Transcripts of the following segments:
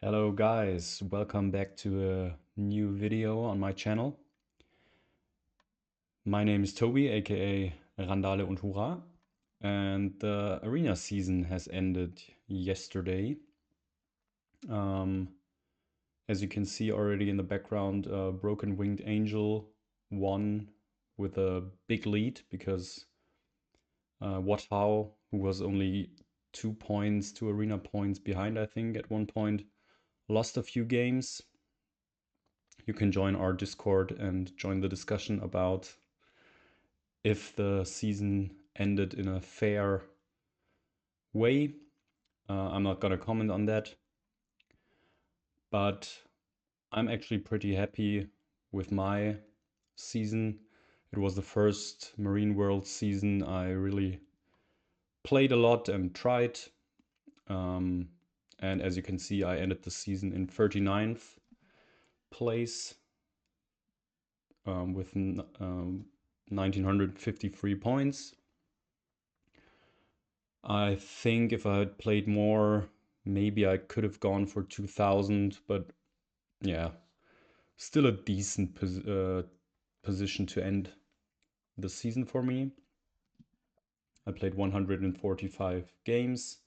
Hello guys, welcome back to a new video on my channel. My name is Toby, aka Randale und Hurra, and the arena season has ended yesterday. Um, as you can see already in the background, Broken Winged Angel won with a big lead because What How, who was only 2 points, 2 arena points behind, I think, at one point, lost a few games. You can join our Discord and join the discussion about if the season ended in a fair way. I'm not gonna comment on that, but I'm actually pretty happy with my season. It was the first Marine World season I really played a lot and tried. Um, and as you can see, I ended the season in 39th place with 1953 points. I think if I had played more, maybe I could have gone for 2000, but yeah, still a decent position to end the season for me. I played 145 games.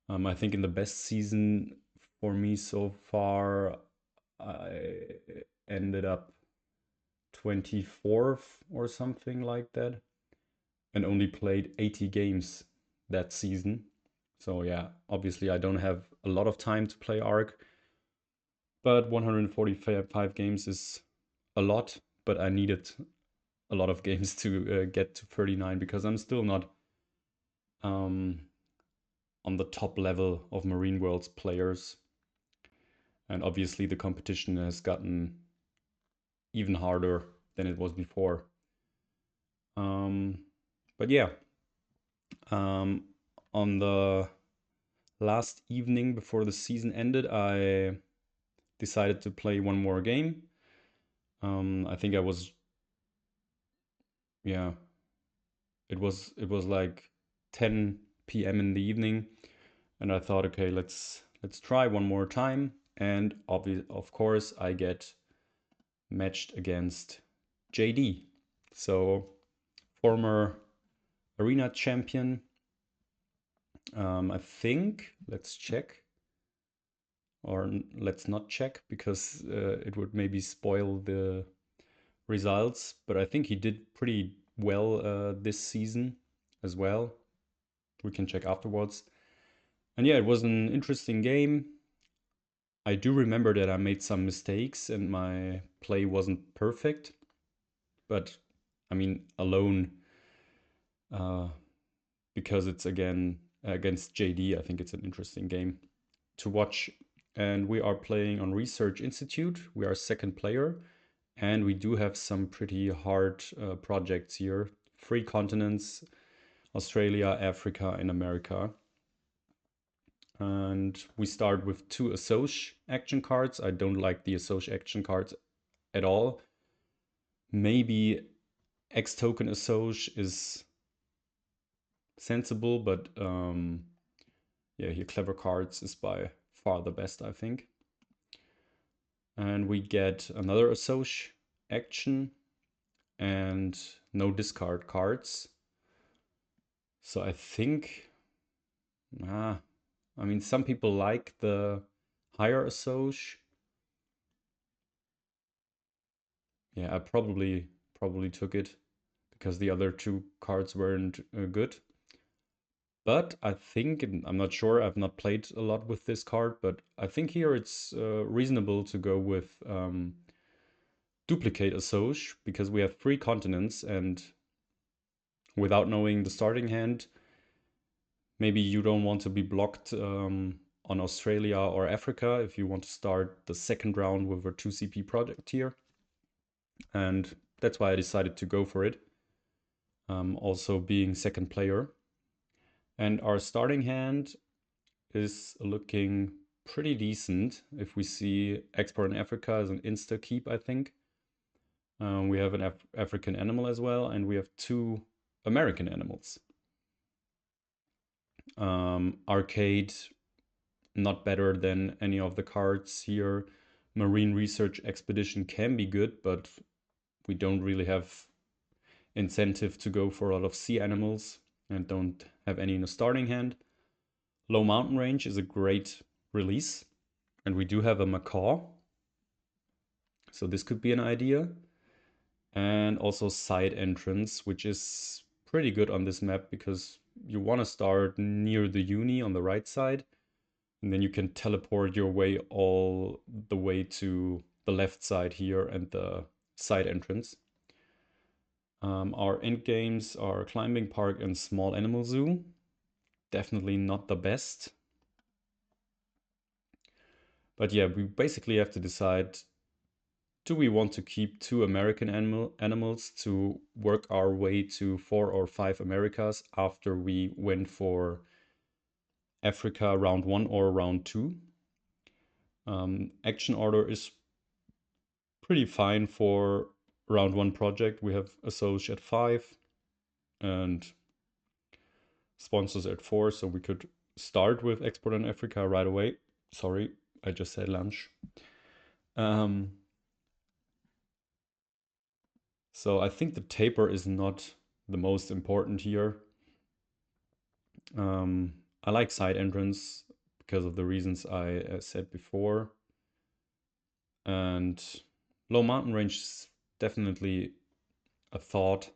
I think in the best season for me so far, I ended up 24th or something like that, and only played 80 games that season. So yeah, obviously I don't have a lot of time to play Ark, but 145 games is a lot, but I needed a lot of games to get to 39 because I'm still not um, on the top level of Marine Worlds players. And obviously the competition has gotten even harder than it was before. Um, but yeah, um, on the last evening before the season ended, I decided to play one more game. I think I was, yeah, it was like 10 p.m. in the evening, and I thought, okay, let's try one more time. And of course, I get matched against JD, so former arena champion. I think let's check, or let's not check because it would maybe spoil the results. But I think he did pretty well this season as well. We can check afterwards. And yeah, it was an interesting game. I do remember that I made some mistakes and my play wasn't perfect, but I mean, alone, uh, because it's again against JD, I think it's an interesting game to watch. And we are playing on Research Institute. We are second player, and we do have some pretty hard projects here. 3 continents: Australia, Africa, and America. And we start with 2 Assoc action cards. I don't like the Assoc action cards at all. Maybe X token Assoc is sensible, but yeah, here Clever Cards is by far the best, I think. And we get another Assoc action and no discard cards. So I think, I mean, some people like the higher Assoc. Yeah, I probably took it because the other 2 cards weren't good. But I think, I'm not sure, I've not played a lot with this card, but I think here it's reasonable to go with duplicate Assoc because we have 3 continents, and without knowing the starting hand, maybe you don't want to be blocked on Australia or Africa if you want to start the second round with a 2 CP project here. And that's why I decided to go for it. Also being second player. And our starting hand is looking pretty decent. If we see Export in Africa as an insta keep, I think. We have an African animal as well, and we have 2 American animals. Arcade not better than any of the cards here. Marine Research Expedition can be good, but we don't really have incentive to go for a lot of sea animals and don't have any in the starting hand. Low Mountain Range is a great release, and we do have a macaw, so this could be an idea. And also Side Entrance, which is pretty good on this map because you want to start near the uni on the right side, and then you can teleport your way all the way to the left side here and the side entrance. Our end games are Climbing Park and Small Animal Zoo. Definitely not the best. But yeah, we basically have to decide, do we want to keep two American animals to work our way to 4 or 5 Americas after we went for Africa round 1 or round 2? Action order is pretty fine for round 1 project. We have Associate at 5 and sponsors at 4, so we could start with Export in Africa right away. Sorry, I just said lunch. So I think the taper is not the most important here. I like Side Entrance because of the reasons I said before. And Low Mountain Range is definitely a thought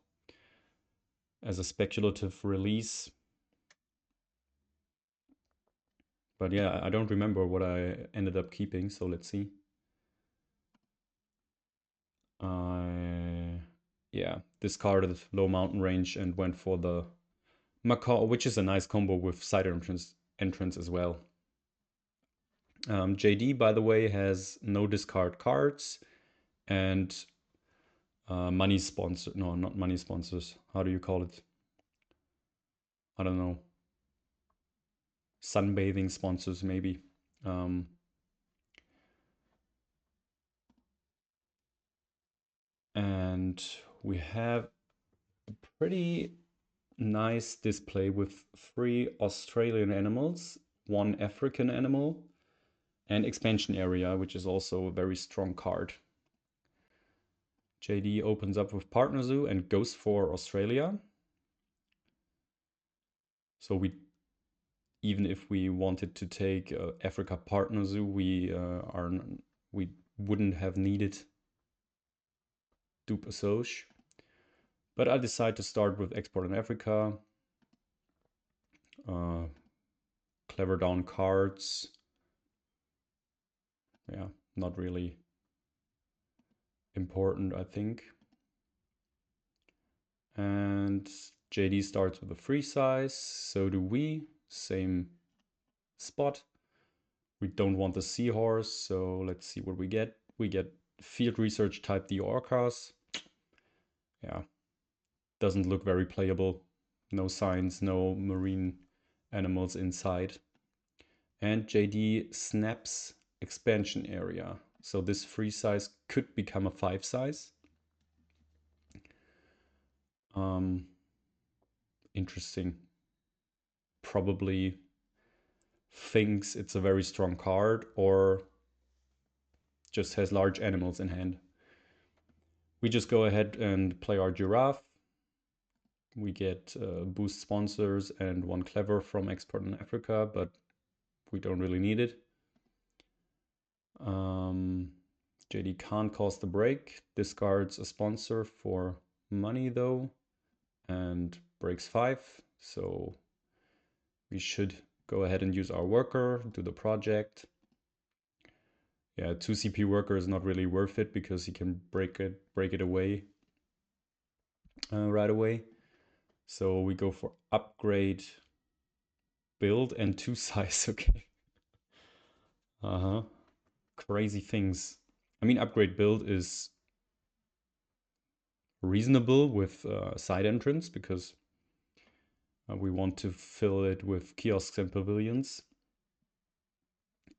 as a speculative release. But yeah, I don't remember what I ended up keeping, so let's see. I, yeah, discarded Low Mountain Range and went for the Macaw, which is a nice combo with Side Entrance as well. JD, by the way, has no discard cards and money sponsor. No, not money sponsors. How do you call it? I don't know. Sunbathing sponsors, maybe. And we have a pretty nice display with 3 Australian animals, 1 African animal, and expansion area, which is also a very strong card. JD opens up with Partner Zoo and goes for Australia. So we, even if we wanted to take Africa Partner Zoo, we wouldn't have needed Dupe Assoc. But I decide to start with Export in Africa. Clever down cards. Yeah, not really important, I think. And JD starts with a free size, so do we. Same spot. We don't want the seahorse, so let's see what we get. We get field research type the orcas. Yeah, doesn't look very playable. No signs, no marine animals inside. And JD snaps expansion area. So this free size could become a 5 size. Interesting. Probably thinks it's a very strong card or just has large animals in hand. We just go ahead and play our giraffe. We get boost sponsors and 1 clever from Export in Africa, but we don't really need it. JD can't cause the break, discards a sponsor for money though, and breaks 5. So we should go ahead and use our worker, do the project. Yeah, 2 CP worker is not really worth it because he can break it away right away. So we go for upgrade, build, and 2 size. Okay. Crazy things. I mean, upgrade build is reasonable with side entrance because we want to fill it with kiosks and pavilions.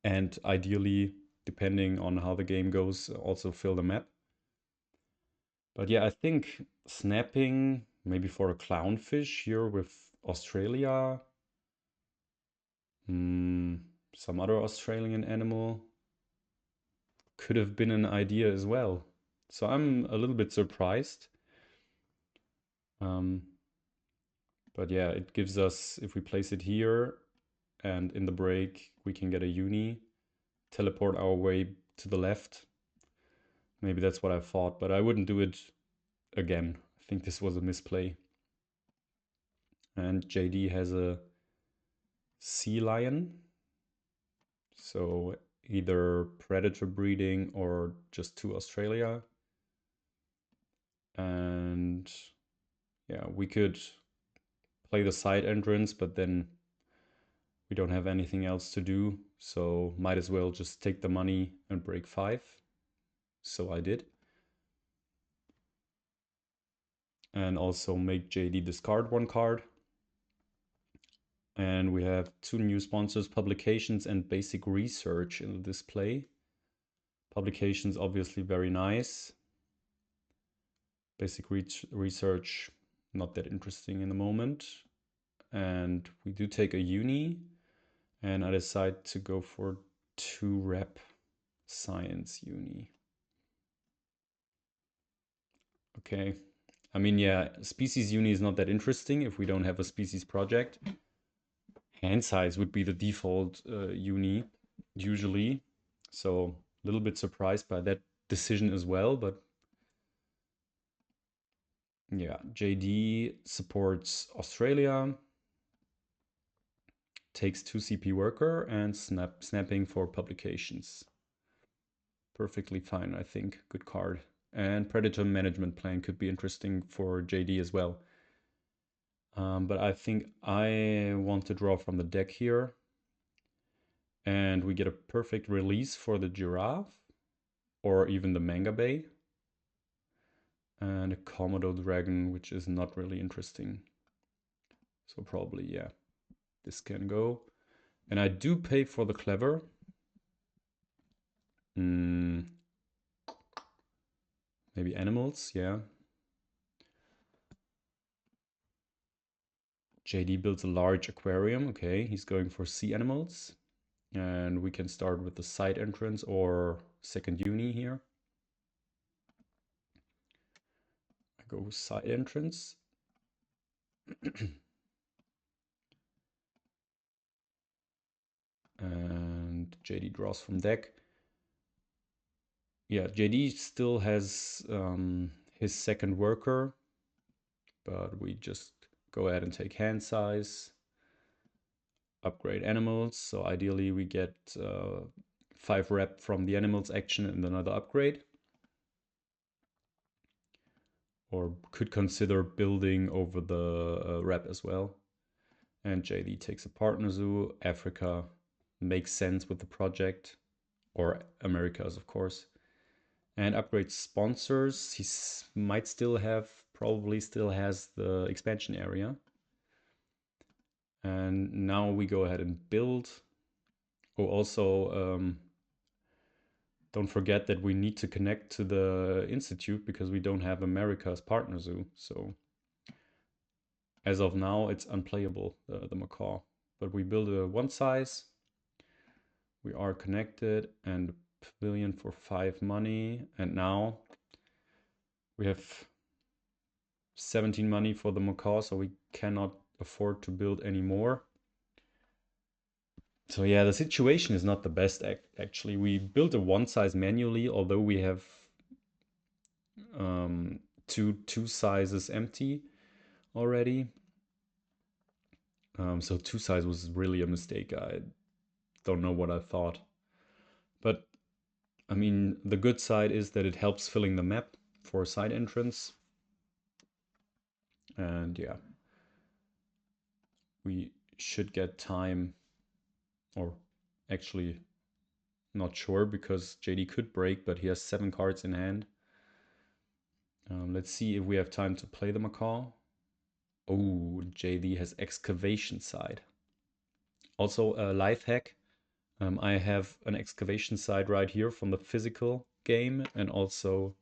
And ideally, depending on how the game goes, also fill the map. But yeah, I think snapping maybe for a clownfish here with Australia. some other Australian animal could have been an idea as well. So I'm a little bit surprised. Um, but yeah, it gives us, if we place it here and in the break, we can get a uni, teleport our way to the left. Maybe that's what I thought, but I wouldn't do it again. I think this was a misplay. And JD has a sea lion. So either predator breeding or just to Australia. And yeah, we could play the side entrance, but then we don't have anything else to do. So might as well just take the money and break 5. So I did. And also make JD discard 1 card. And we have 2 new sponsors, publications and basic research in the display. Publications obviously very nice. Basic research, not that interesting in the moment. And we do take a uni, and I decide to go for 2 rep science uni. Okay. I mean, yeah, species uni is not that interesting if we don't have a species project. Hand size would be the default uni usually. So a little bit surprised by that decision as well, but yeah, JD supports Australia, takes 2 CP worker and snapping for publications. Perfectly fine, I think. Good card. And Predator Management Plan could be interesting for JD as well. But I think I want to draw from the deck here. And we get a perfect release for the giraffe or even the manga bay. And a Komodo dragon, which is not really interesting. So probably, yeah, this can go. And I do pay for the clever. Maybe animals, yeah. JD builds a large aquarium. Okay, he's going for sea animals. And we can start with the side entrance or second uni here. I go with side entrance. And JD draws from deck. Yeah, JD still has his second worker, but we just go ahead and take hand size, upgrade animals. So ideally we get 5 rep from the animals action and another upgrade. Or could consider building over the rep as well. And JD takes a partner zoo. Africa makes sense with the project, or Americas, of course. And upgrade sponsors. He might still have, probably still has the expansion area. And now we go ahead and build. Oh, also, don't forget that we need to connect to the Institute because we don't have America's partner zoo. So as of now, it's unplayable, the macaw. But we build a 1 size. We are connected and pavilion for 5 money. And now we have 17 money for the macaw, so we cannot afford to build any more. So yeah, the situation is not the best actually. We built a 1 size manually, although we have two sizes empty already. So 2 size was really a mistake. I don't know what I thought. But I mean, the good side is that it helps filling the map for side entrance. And yeah, we should get time, or actually not sure because JD could break, but he has 7 cards in hand. Let's see if we have time to play the macaw. Oh, JD has excavation side. Also a life hack. I have an excavation side right here from the physical game and also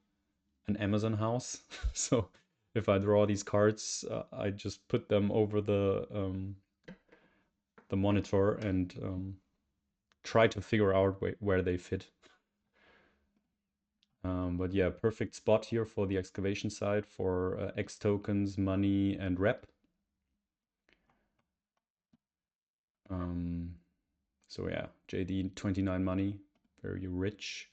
an Amazon house. So if I draw these cards, I just put them over the monitor and try to figure out where they fit. But yeah, perfect spot here for the excavation site for X tokens, money, and rep. So yeah, JD 29 money, very rich.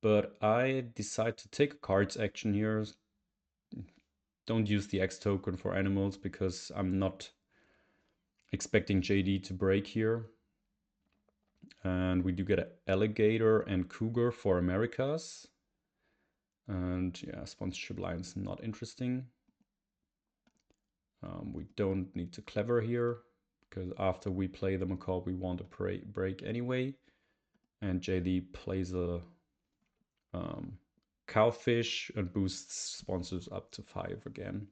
But I decide to take a cards action here. Don't use the X token for animals because I'm not expecting JD to break here. And we do get an alligator and cougar for Americas. And yeah, sponsorship lines not interesting. We don't need to clever here because after we play the macaw, we want to break anyway. And JD plays a cowfish and boosts sponsors up to 5 again.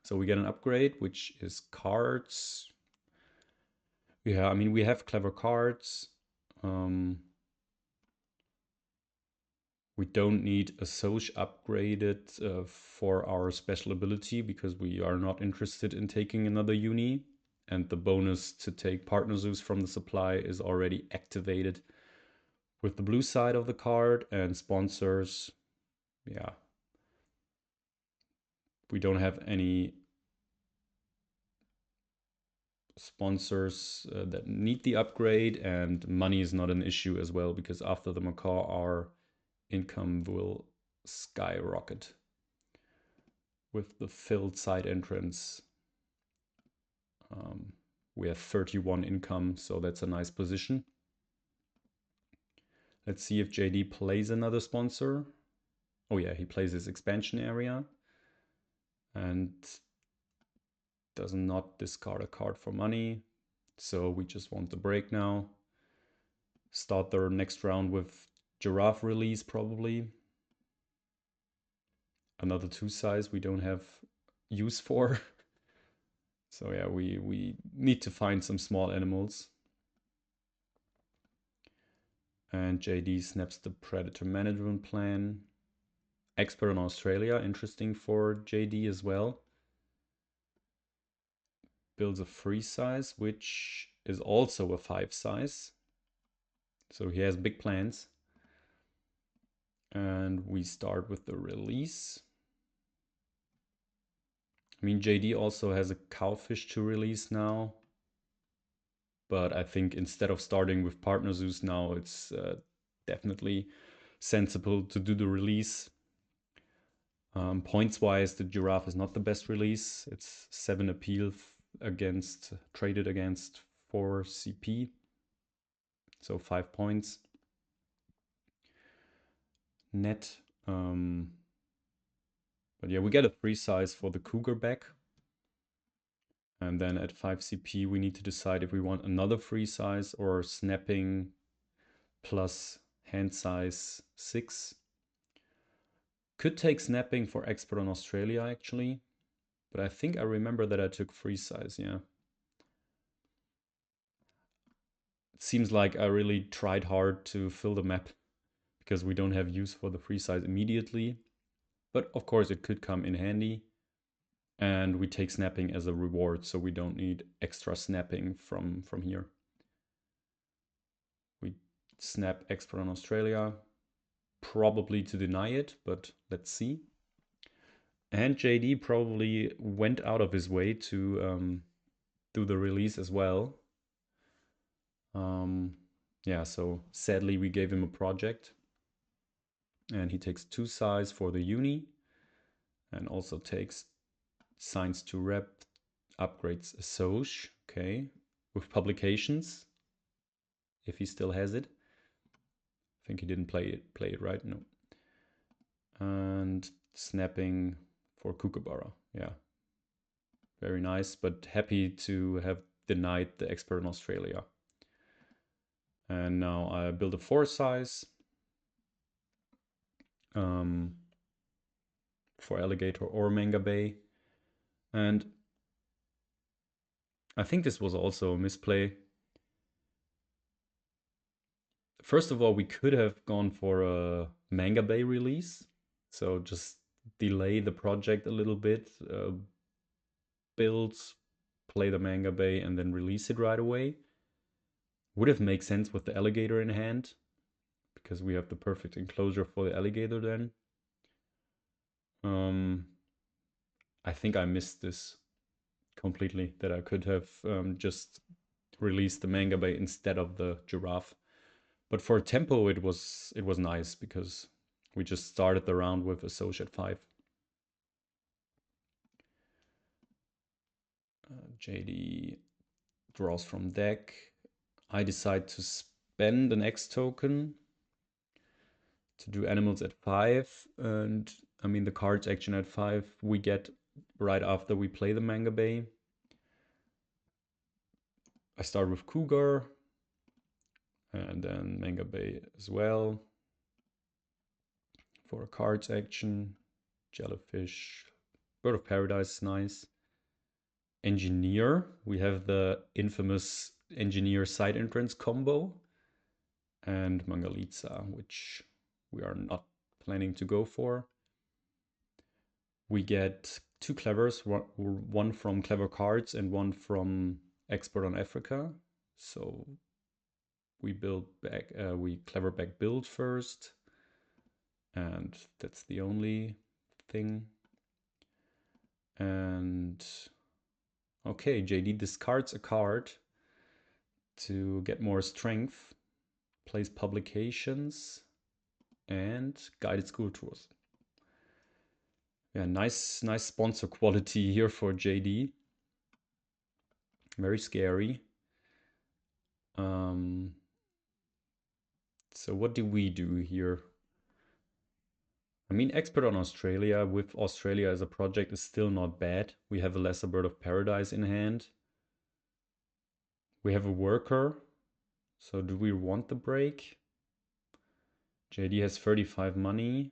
So we get an upgrade, which is cards. Yeah, I mean, we have clever cards. We don't need a Soch upgraded for our special ability because we are not interested in taking another uni. And the bonus to take Partner Zeus from the supply is already activated with the blue side of the card. And sponsors, yeah, we don't have any sponsors that need the upgrade, and money is not an issue as well because after the macaw our income will skyrocket with the filled side entrance. We have 31 income, so that's a nice position. Let's see if JD plays another sponsor. Oh yeah, he plays his expansion area and does not discard a card for money. So we just want the break now. Start their next round with giraffe release probably. Another 2 size we don't have use for. So yeah, we need to find some small animals. And JD snaps the predator management plan. Expert in Australia, interesting for JD as well. Builds a 3 size, which is also a 5 size. So he has big plans. And we start with the release. I mean, JD also has a cowfish to release now. But I think instead of starting with Partner Zeus now, it's definitely sensible to do the release. Points wise, the giraffe is not the best release. It's 7 appeal against traded against 4 CP, so 5 points net. But yeah, we get a 3 size for the cougar back. And then at 5 CP, we need to decide if we want another 3 size or snapping plus hand size 6. Could take snapping for expert on Australia actually, but I think I remember that I took 3 size, yeah. It seems like I really tried hard to fill the map because we don't have use for the 3 size immediately. But of course it could come in handy. And we take snapping as a reward, so we don't need extra snapping from here. We snap expert on Australia, probably to deny it, but let's see. And JD probably went out of his way to do the release as well. Yeah, so sadly we gave him a project. And he takes 2 size for the uni. And also takes signs to rep, upgrades a Soch, okay, with publications, if he still has it. I think he didn't play it right, no. And snapping for Kookaburra, yeah. Very nice, but happy to have denied the expert in Australia. And now I build a 4 size for alligator or manga bay. And I think this was also a misplay. First of all, we could have gone for a manga bay release. So just delay the project a little bit, build, play the manga bay, and then release it right away. Would have made sense with the alligator in hand, because we have the perfect enclosure for the alligator then. Um, I think I missed this completely, that I could have just released the manga bay instead of the giraffe. But for tempo, it was nice because we just started the round with Associate 5. JD draws from deck. I decide to spend an X token to do animals at 5. And I mean, the cards action at 5 we get right after we play the manga bay. I start with Cougar and then manga bay as well. For a cards action, Jellyfish, Bird of Paradise is nice. Engineer, we have the infamous Engineer side entrance combo, and Mangalitsa, which we are not planning to go for. We get two clevers, one from Clever Cards and one from Expert on Africa. So we build back, we clever back build first, and that's the only thing. And okay, JD discards a card to get more strength, plays publications, and guided school tours. Yeah, nice sponsor quality here for JD. Very scary. So what do we do here? I mean, Expert on Australia with Australia as a project is still not bad. We have a lesser Bird of Paradise in hand. We have a worker. So do we want the break? JD has 35 money.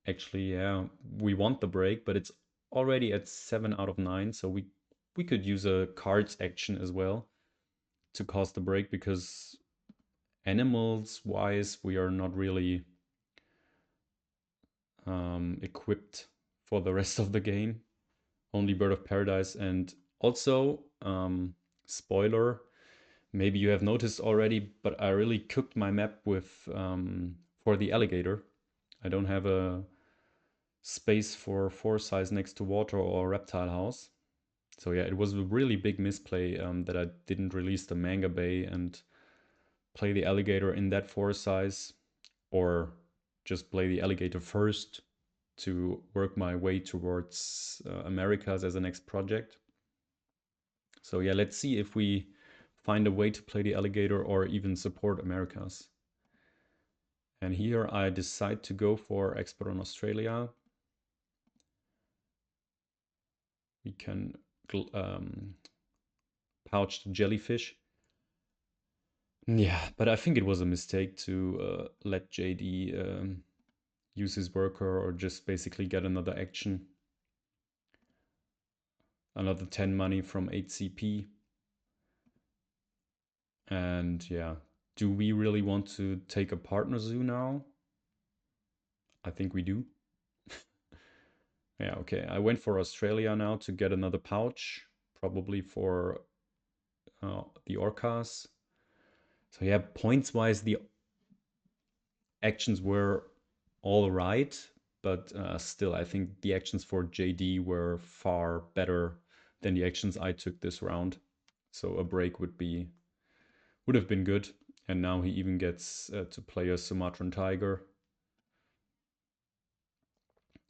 Actually, yeah, we want the break, but it's already at 7 out of 9. So we could use a cards action as well to cause the break, because animals wise, we are not really equipped for the rest of the game. Only Bird of Paradise. And also, spoiler, maybe you have noticed already, but I really cooked my map with for the alligator. I don't have a space for 4 size next to water or reptile house. So yeah, it was a really big misplay that I didn't release the manga bay and play the alligator in that 4 size, or just play the alligator first to work my way towards Americas as a next project. So yeah, let's see if we find a way to play the alligator or even support Americas. And here I decide to go for Expert on Australia. We can pouch the jellyfish. Yeah, but I think it was a mistake to let JD use his worker or just basically get another action. Another 10 money from 8 CP. And yeah, do we really want to take a partner zoo now? I think we do. Yeah, okay. I went for Australia now to get another pouch, probably for the orcas. So yeah, points wise, the actions were all right, but still, I think the actions for JD were far better than the actions I took this round. So a break would have been good. And now he even gets to play a Sumatran tiger.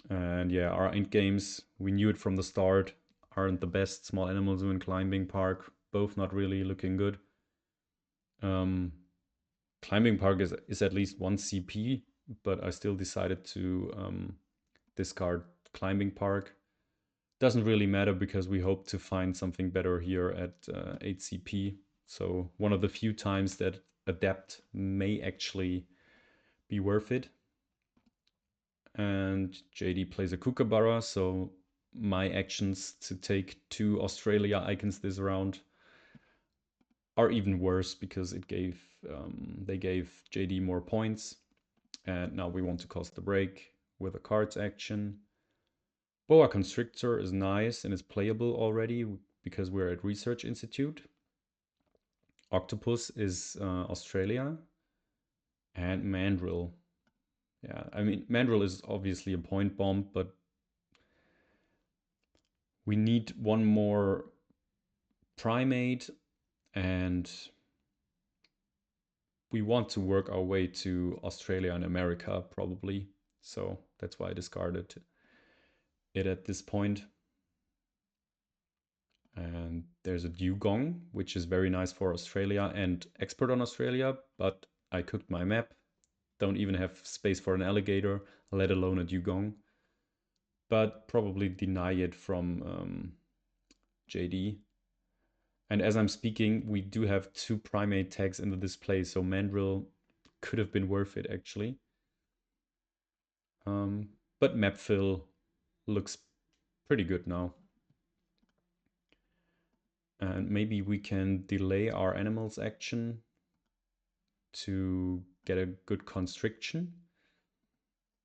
And yeah, our end games, we knew it from the start, aren't the best. Small Animal Zoo and Climbing Park, both not really looking good. Climbing Park is at least 1 CP, but I still decided to discard Climbing Park. Doesn't really matter because we hope to find something better here at 8 CP. So one of the few times that Adapt may actually be worth it. And JD plays a Kookaburra, so my actions to take 2 Australia icons this round are even worse because they gave JD more points. And now we want to cause the break with a cards action. Boa Constrictor is nice and is playable already because we're at Research Institute. Octopus is Australia, and Mandrill. Yeah, I mean, Mandrill is obviously a point bomb, but we need one more primate, and we want to work our way to Australia and America probably. So that's why I discarded it at this point. And there's a dugong, which is very nice for Australia and expert on Australia, but I cooked my map. Don't even have space for an alligator, let alone a dugong. But probably deny it from JD. And as I'm speaking, we do have 2 primate tags in the display, so Mandrill could have been worth it actually. But map fill looks pretty good now. And maybe we can delay our animals action to get a good constriction,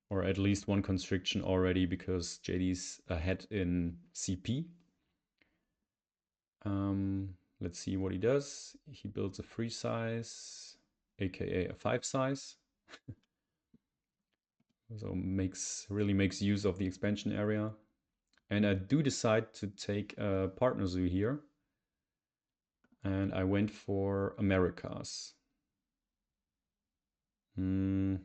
or at least one constriction already because JD's ahead in CP. Let's see what he does. He builds a 3 size, aka a 5 size. So really makes use of the expansion area. And I do decide to take a partner zoo here. And I went for Americas. I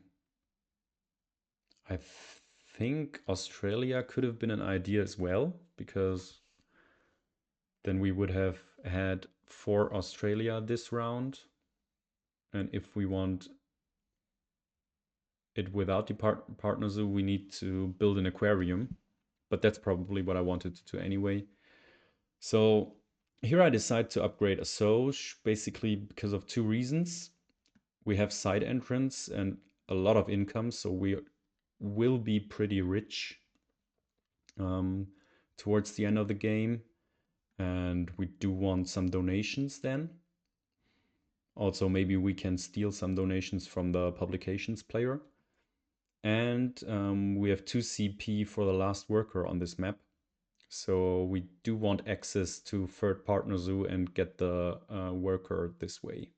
think Australia could have been an idea as well, because then we would have had 4 Australia this round. And if we want it without the partner zoo, we need to build an aquarium. But that's probably what I wanted to do anyway. So here I decide to upgrade a Soch, basically because of 2 reasons. We have side entrance and a lot of income, so we will be pretty rich towards the end of the game. And we do want some donations then. Also, maybe we can steal some donations from the publications player. And we have 2 CP for the last worker on this map. So we do want access to third partner zoo and get the worker this way.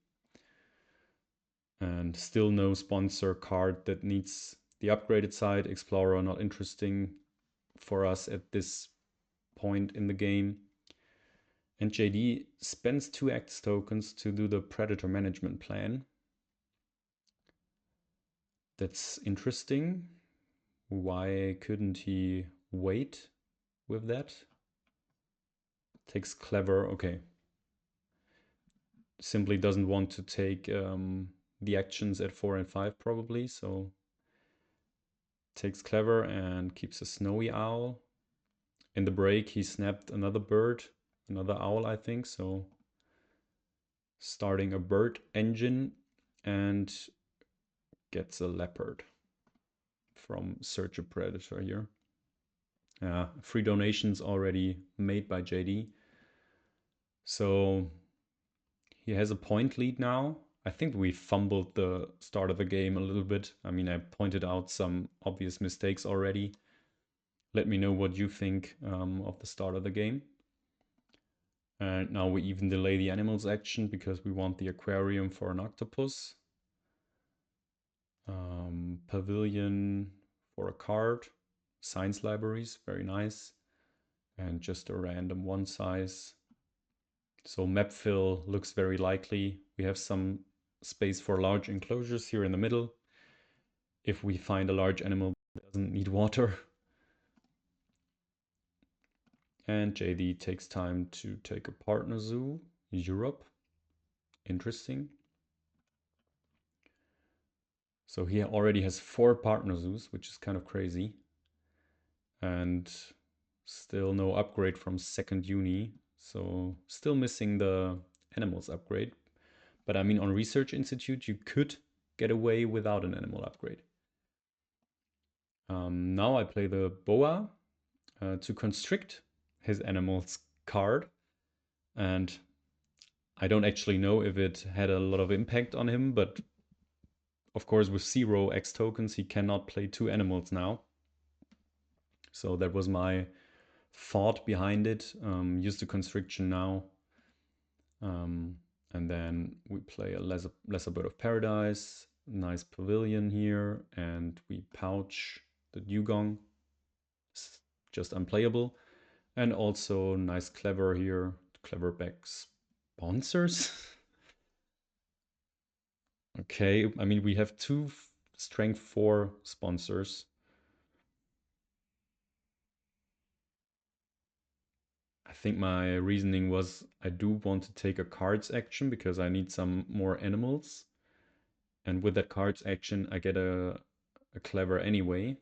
And still no sponsor card that needs the upgraded side. Explorer not interesting for us at this point in the game. And JD spends 2 X tokens to do the predator management plan. That's interesting. Why couldn't he wait with that? Takes clever, okay. Simply doesn't want to take the actions at 4 and 5 probably, so takes clever and keeps a snowy owl. In the break he snapped another bird, another owl I think, so starting a bird engine, and gets a leopard from Search a Predator here. 3 donations already made by JD. So he has a point lead now. I think we fumbled the start of the game a little bit. I mean, I pointed out some obvious mistakes already. Let me know what you think of the start of the game. And now we even delay the animals action because we want the aquarium for an octopus. Pavilion for a card. Science libraries, very nice. And just a random 1 size. So map fill looks very likely. We have some space for large enclosures here in the middle. If we find a large animal that doesn't need water. And JD takes time to take a partner zoo, Europe. Interesting. So he already has 4 partner zoos, which is kind of crazy. And still no upgrade from 2nd uni. So still missing the animals upgrade. But I mean, on Research Institute, you could get away without an animal upgrade. Now I play the boa to constrict his animals card. And I don't actually know if it had a lot of impact on him, but of course with 0 X tokens he cannot play 2 animals now. So that was my thought behind it. Use the constriction now. And then we play a lesser bird of paradise, nice pavilion here, and we pouch the dugong. It's just unplayable. And also nice clever here, clever back sponsors. Okay, I mean we have two strength 4 sponsors. I think my reasoning was I do want to take a cards action because I need some more animals. And with that cards action, I get a clever anyway.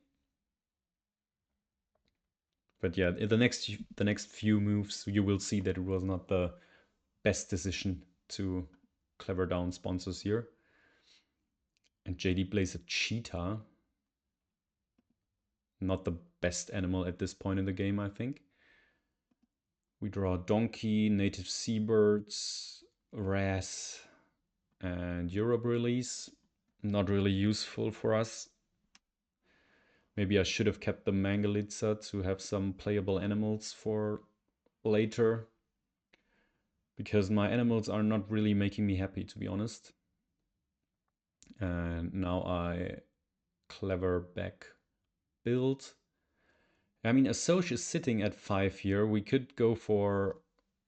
But yeah, in the next few moves, you will see that it was not the best decision to clever down sponsors here. And JD plays a cheetah. Not the best animal at this point in the game, I think. We draw donkey, native seabirds, wrasse, and Europe release. Not really useful for us. Maybe I should have kept the Mangalitsa to have some playable animals for later. Because my animals are not really making me happy, to be honest. And now I clever back build. I mean, Assoc is sitting at 5 here. We could go for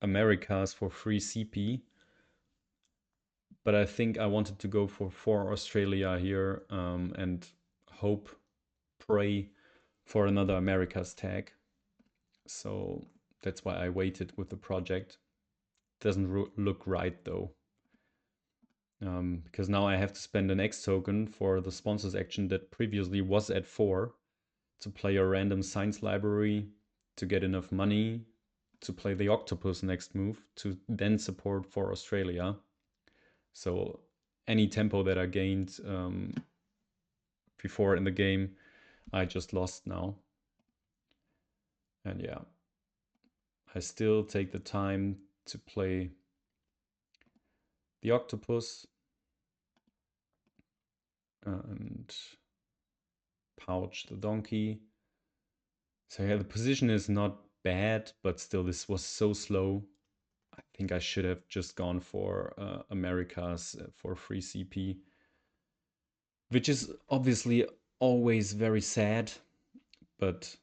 Americas for free CP. But I think I wanted to go for 4 Australia here and hope, pray for another Americas tag. So that's why I waited with the project. Doesn't look right though. Because now I have to spend an X token for the sponsors action that previously was at 4 to play a random science library to get enough money to play the octopus next move to then support for Australia. So any tempo that I gained before in the game, I just lost now. And yeah, I still take the time to play the octopus and pouch the donkey. So yeah, the position is not bad, but still this was so slow. I think I should have just gone for Americas for free CP, which is obviously always very sad, but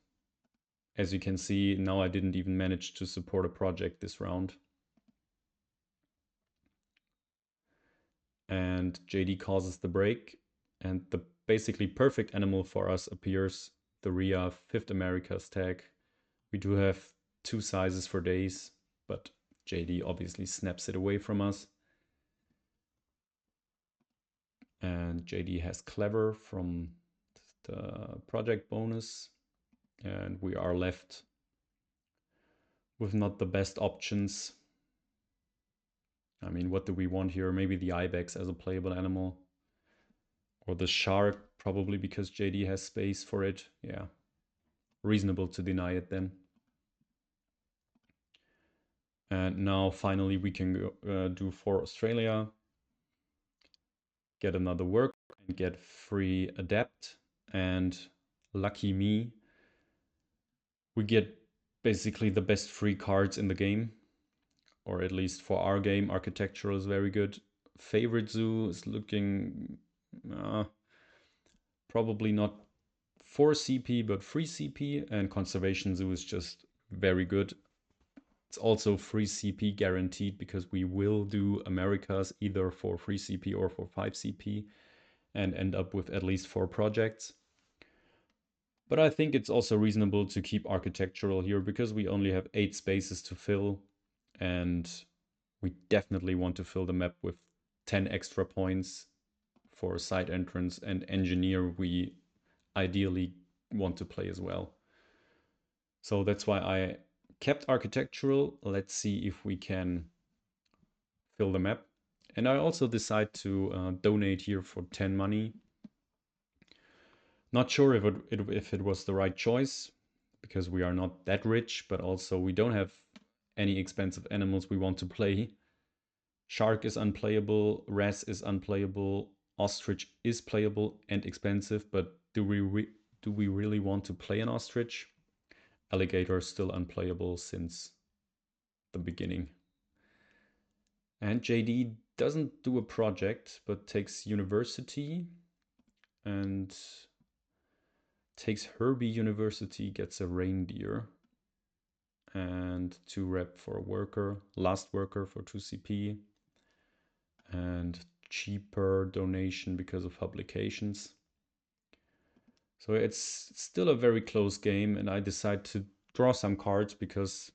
as you can see, now I didn't even manage to support a project this round. And JD causes the break, and the basically perfect animal for us appears, the Rhea 5th Americas tag. We do have 2 sizes for days, but JD obviously snaps it away from us. And JD has clever from the project bonus, and we are left with not the best options. I mean, what do we want here? Maybe the ibex as a playable animal, or the shark, probably because JD has space for it. Yeah, reasonable to deny it then. And now finally we can go, do for Australia, get another work and get free adapt. And lucky me, we get basically the best free cards in the game, or at least for our game. Architectural is very good. Favorite zoo is looking probably not 4 CP but free CP, and conservation zoo is just very good. It's also free CP guaranteed because we will do Americas either for free CP or for 5 CP and end up with at least 4 projects. But I think it's also reasonable to keep architectural here because we only have 8 spaces to fill, and we definitely want to fill the map with 10 extra points for side entrance, and engineer we ideally want to play as well. So that's why I kept architectural. Let's see if we can fill the map. And I also decide to donate here for 10 money. Not sure if it was the right choice, because we are not that rich, but also we don't have any expensive animals we want to play. Shark is unplayable, wrasse is unplayable, ostrich is playable and expensive, but do we really want to play an ostrich? Alligator is still unplayable since the beginning. And JD doesn't do a project, but takes university and takes Herbie University, gets a reindeer and 2 rep for a worker, last worker for 2 CP, and cheaper donation because of publications. So it's still a very close game, and I decide to draw some cards because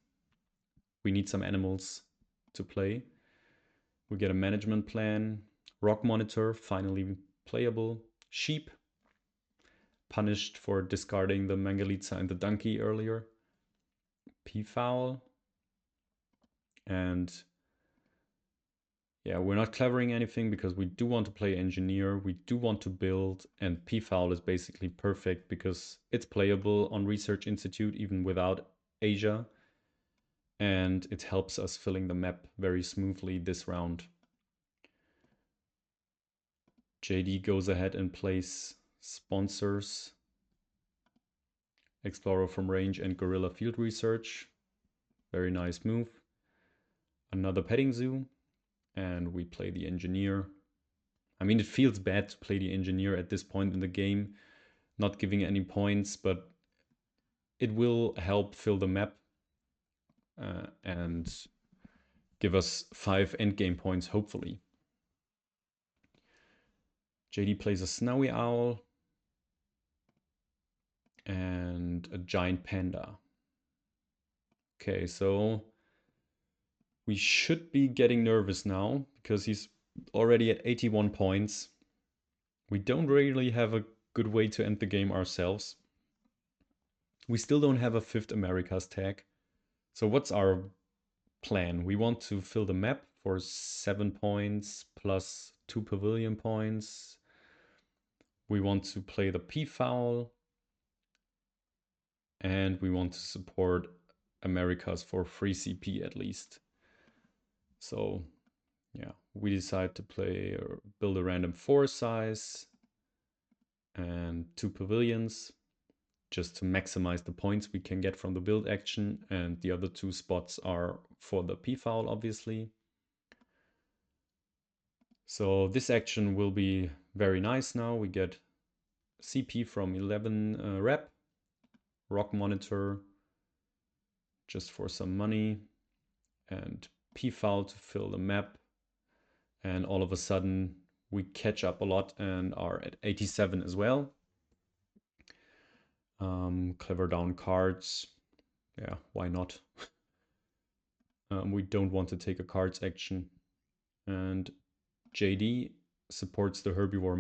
we need some animals to play. We get a management plan, rock monitor, finally playable, sheep, punished for discarding the Mangalitsa and the donkey earlier, peafowl, and yeah, we're not clevering anything because we do want to play engineer, we do want to build, and peafowl is basically perfect because it's playable on Research Institute even without Asia, and it helps us filling the map very smoothly this round. JD goes ahead and plays sponsors, Explorer from range and Guerrilla Field Research. Very nice move. Another petting zoo, and we play the engineer. I mean, it feels bad to play the engineer at this point in the game, not giving any points, but it will help fill the map and give us 5 endgame points, hopefully. JD plays a snowy owl and a giant panda. Okay, so we should be getting nervous now because he's already at 81 points. We don't really have a good way to end the game ourselves. We still don't have a 5th Americas tag. So what's our plan? We want to fill the map for 7 points plus 2 pavilion points. We want to play the peafowl. And we want to support Americas for free CP at least. So yeah, we decide to play or build a random 4 size and 2 pavilions just to maximize the points we can get from the build action, and the other 2 spots are for the peafowl, obviously. So this action will be very nice now. We get CP from 11 rep, rock monitor just for some money, and peafowl to fill the map. And all of a sudden we catch up a lot and are at 87 as well. Clever down cards. Yeah, why not? We don't want to take a cards action. And JD supports the herbivore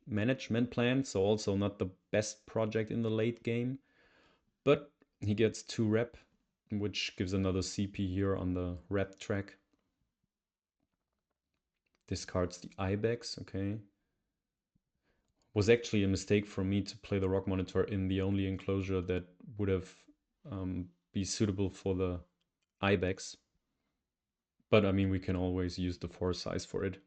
management plan, so also not the best project in the late game. But he gets 2 rep, which gives another CP here on the rep track. Discards the ibex, okay. Was actually a mistake for me to play the rock monitor in the only enclosure that would have be suitable for the ibex. But I mean, we can always use the 4 size for it.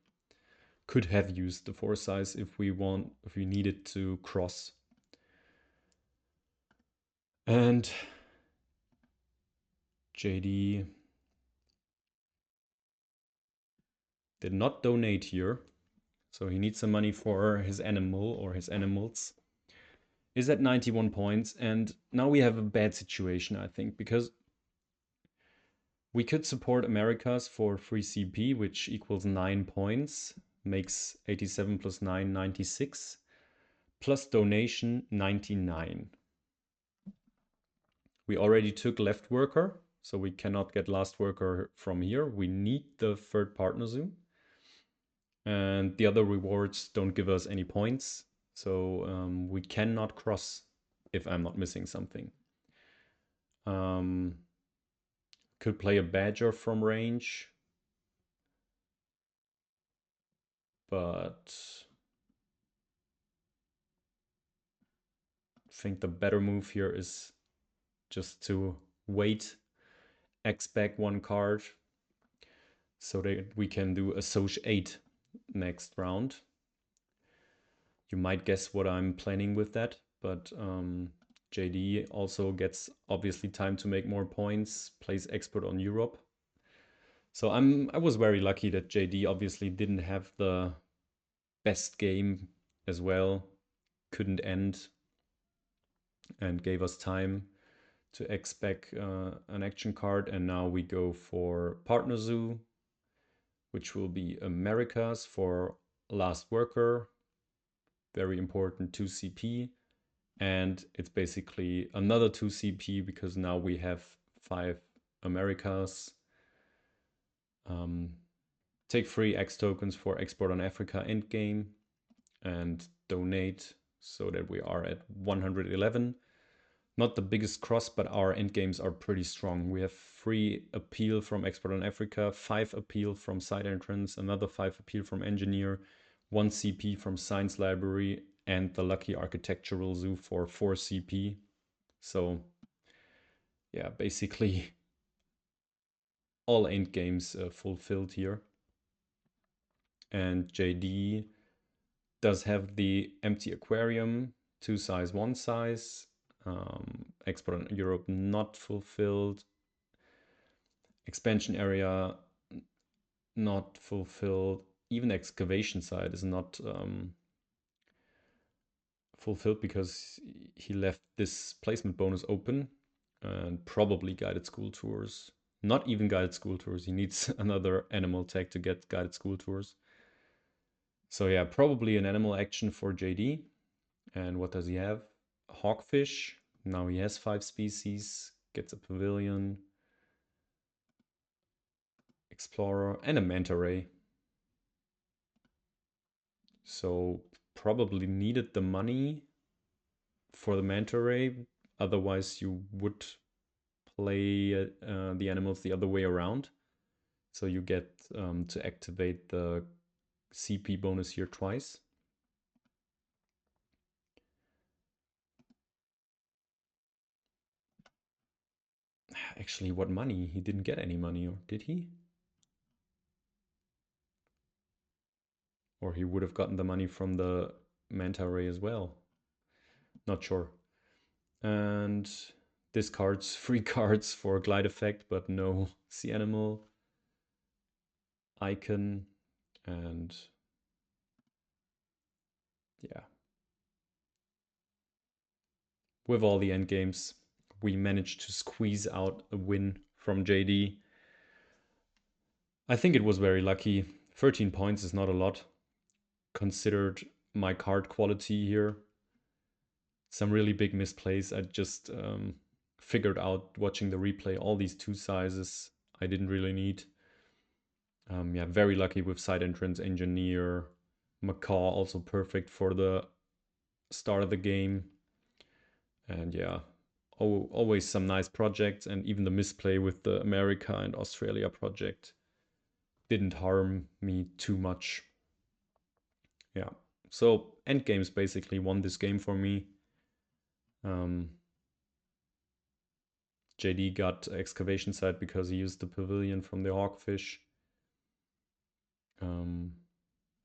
Could have used the 4 size if we needed to cross. And JD did not donate here, so he needs some money for his animal or his animals. Is at 91 points, and now we have a bad situation, I think, because we could support Americas for free CP, which equals 9 points, makes 87 plus 9, 96, plus donation, 99. We already took left worker, so we cannot get last worker from here. We need the 3rd partner zoo. And the other rewards don't give us any points, so we cannot cross if I'm not missing something. Could play a badger from range, but I think the better move here is just to wait, X back 1 card, so that we can do associate next round. You might guess what I'm planning with that, but JD also gets obviously time to make more points, plays expert on Europe. So I was very lucky that JD obviously didn't have the best game as well, couldn't end, and gave us time to expect an action card. And now we go for Partner Zoo, which will be Americas for Last Worker, very important 2 CP. And it's basically another 2 CP because now we have 5 Americas. Take free X tokens for Export on Africa endgame and donate so that we are at 111. Not the biggest cross, but our endgames are pretty strong. We have 3 appeal from Export on Africa, 5 appeal from Side Entrance, another 5 appeal from Engineer, 1 CP from Science Library, and the Lucky Architectural Zoo for 4 CP. So yeah, basically all endgames fulfilled here. And JD does have the empty aquarium, 2 size, 1 size. Export on Europe not fulfilled. Expansion area not fulfilled. Even excavation site is not fulfilled because he left this placement bonus open, and probably guided school tours. Not even guided school tours. He needs another animal tag to get guided school tours. So yeah, probably an animal action for JD. And what does he have? Hawkfish. Now he has 5 species. Gets a pavilion. Explorer and a manta ray. So probably needed the money for the manta ray. Otherwise you would play the animals the other way around. So you get to activate the CP bonus here twice. Actually, what money? He didn't get any money, or did he? Or he would have gotten the money from the manta ray as well. Not sure. And discards 3 cards for glide effect, but no sea animal icon. And yeah, with all the end games, we managed to squeeze out a win from JD. I think it was very lucky. 13 points is not a lot considered my card quality here. Some really big misplays. I just figured out watching the replay all these 2 sizes I didn't really need. Yeah, very lucky with Side Entrance, Engineer, Macaw also perfect for the start of the game. And yeah, always some nice projects, and even the misplay with the America and Australia project didn't harm me too much. Yeah, so endgames basically won this game for me. JD got excavation site because he used the pavilion from the Hawkfish.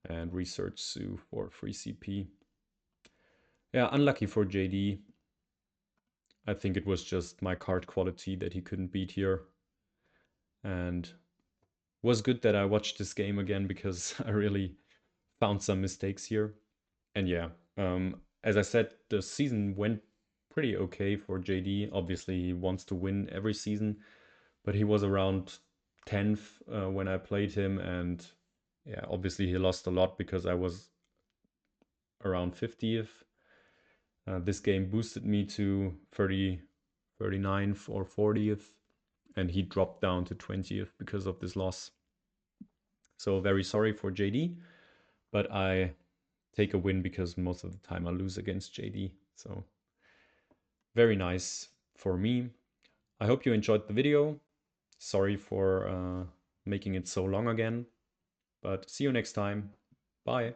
And research zoo for free CP. Yeah, unlucky for JD. I think it was just my card quality that he couldn't beat here. And was good that I watched this game again because I really found some mistakes here. And yeah, as I said, the season went pretty okay for JD. Obviously, he wants to win every season, but he was around 10th when I played him. And yeah, obviously he lost a lot because I was around 50th. This game boosted me to 39th or 40th, and he dropped down to 20th because of this loss. So very sorry for JD, but I take a win because most of the time I lose against JD. So very nice for me. I hope you enjoyed the video. Sorry for making it so long again, but see you next time. Bye.